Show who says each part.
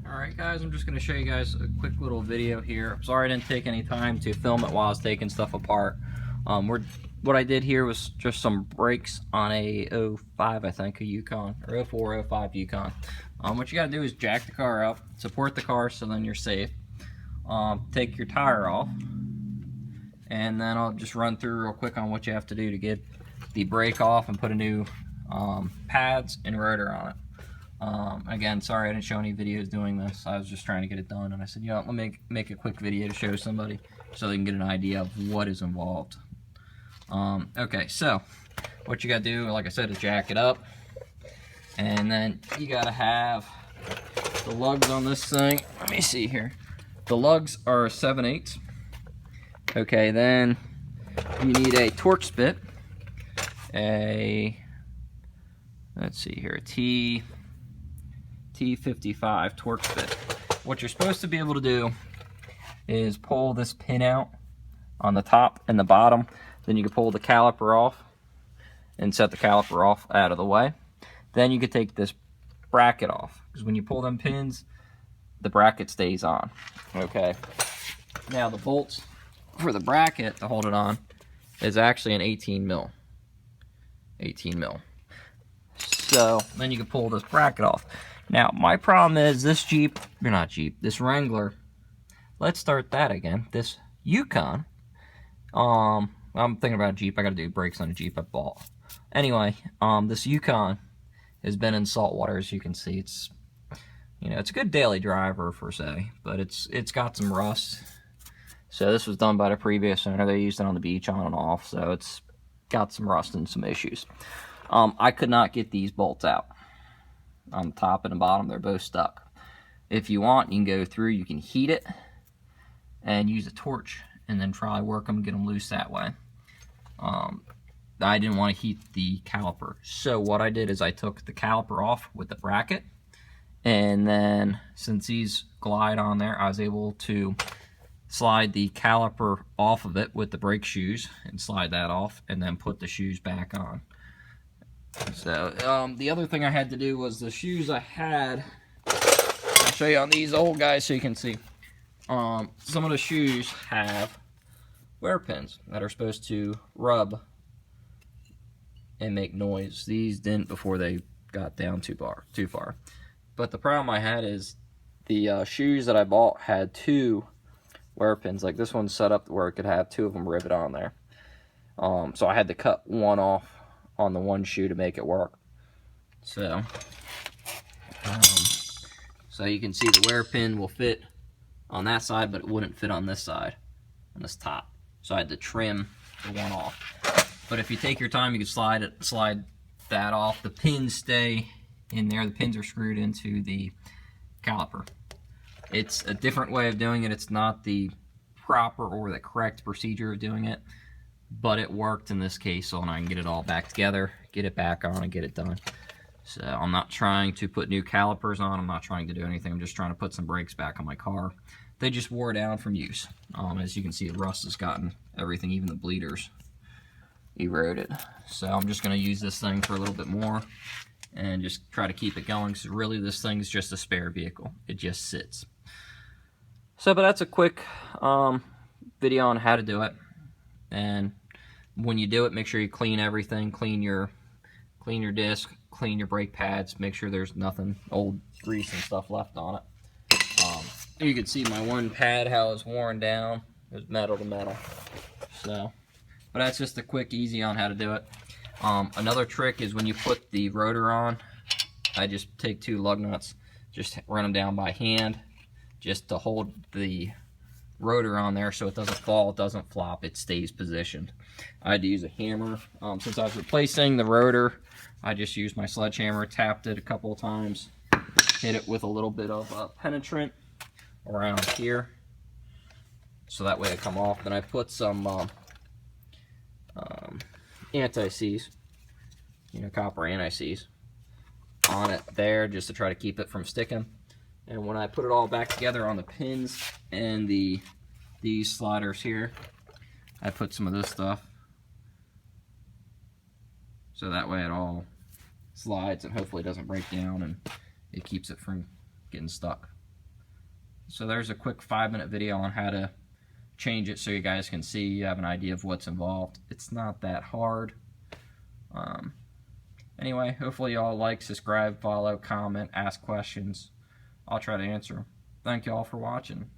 Speaker 1: Alright guys, I'm just going to show you guys a quick little video here. I'm sorry I didn't take any time to film it while I was taking stuff apart. What I did here was just some brakes on a '05, I think, a Yukon, or '04, '05 Yukon. What you got to do is jack the car up, support the car so then you're safe. Take your tire off, and then I'll just run through real quick on what you have to do to get the brake off and put a new pads and rotor on it. Again, sorry I didn't show any videos doing this. I was just trying to get it done, and I said, you know, let me make a quick video to show somebody so they can get an idea of what is involved. Okay, so what you gotta do, like I said, is jack it up, and then you gotta have the lugs on this thing. Let me see here. The lugs are 7/8. Okay, then you need a torque spit, let's see here, a T55 torque spit. What you're supposed to be able to do is pull this pin out on the top and the bottom. Then you can pull the caliper off and set the caliper off out of the way. Then you can take this bracket off, because when you pull them pins, the bracket stays on. Okay. Now the bolts for the bracket to hold it on is actually an 18 mil. 18 mil. So then you can pull this bracket off. Now my problem is this this Wrangler, let's start that again, this Yukon, I'm thinking about a Jeep. I gotta do brakes on a Jeep I bought. Anyway, this Yukon has been in salt water, as you can see. It's, you know, it's a good daily driver per se, but it's got some rust. So this was done by the previous owner. They used it on the beach on and off, so it's got some rust and some issues. I could not get these bolts out. On the top and the bottom, they're both stuck. If you want, you can go through, you can heat it and use a torch and then try work them, get them loose that way. I didn't want to heat the caliper, so what I did is I took the caliper off with the bracket, and then since these glide on there, I was able to slide the caliper off of it with the brake shoes and slide that off, and then put the shoes back on. So the other thing I had to do was the shoes I had, I'll show you on these old guys so you can see. Some of the shoes have wear pins that are supposed to rub and make noise. These didn't before they got down too far. But the problem I had is the shoes that I bought had two wear pins. Like this one's set up where it could have two of them rivet on there. So I had to cut one off on the one shoe to make it work. So you can see the wear pin will fit on that side, but it wouldn't fit on this side, on this top. So I had to trim the one off. But if you take your time, you can slide that off. The pins stay in there. The pins are screwed into the caliper. It's a different way of doing it. It's not the proper or the correct procedure of doing it, but it worked in this case, so I can get it all back together, get it back on, and get it done. So I'm not trying to put new calipers on. I'm not trying to do anything. I'm just trying to put some brakes back on my car. They just wore down from use. As you can see, the rust has gotten everything, even the bleeders, eroded. So I'm just going to use this thing for a little bit more and just try to keep it going, because really this thing is just a spare vehicle. It just sits. So, but that's a quick video on how to do it. And when you do it, make sure you clean everything, clean your disc, clean your brake pads, make sure there's nothing, old grease and stuff left on it. You can see my one pad, how it's worn down. It was metal to metal. So, but that's just a quick, easy on how to do it. Another trick is when you put the rotor on, I just take two lug nuts, just run them down by hand, just to hold the rotor on there so it doesn't fall, it doesn't flop, it stays positioned. I had to use a hammer. Since I was replacing the rotor, I just used my sledgehammer, tapped it a couple of times, hit it with a little bit of penetrant around here, so that way it come off. Then I put some anti-seize, copper anti-seize on it there, just to try to keep it from sticking. And when I put it all back together on the pins and these sliders here, I put some of this stuff, so that way it all slides and hopefully doesn't break down and it keeps it from getting stuck. So there's a quick 5-minute video on how to change it so you guys can see, you have an idea of what's involved. It's not that hard. Anyway, hopefully y'all like, subscribe, follow, comment, ask questions. I'll try to answer them. Thank y'all for watching.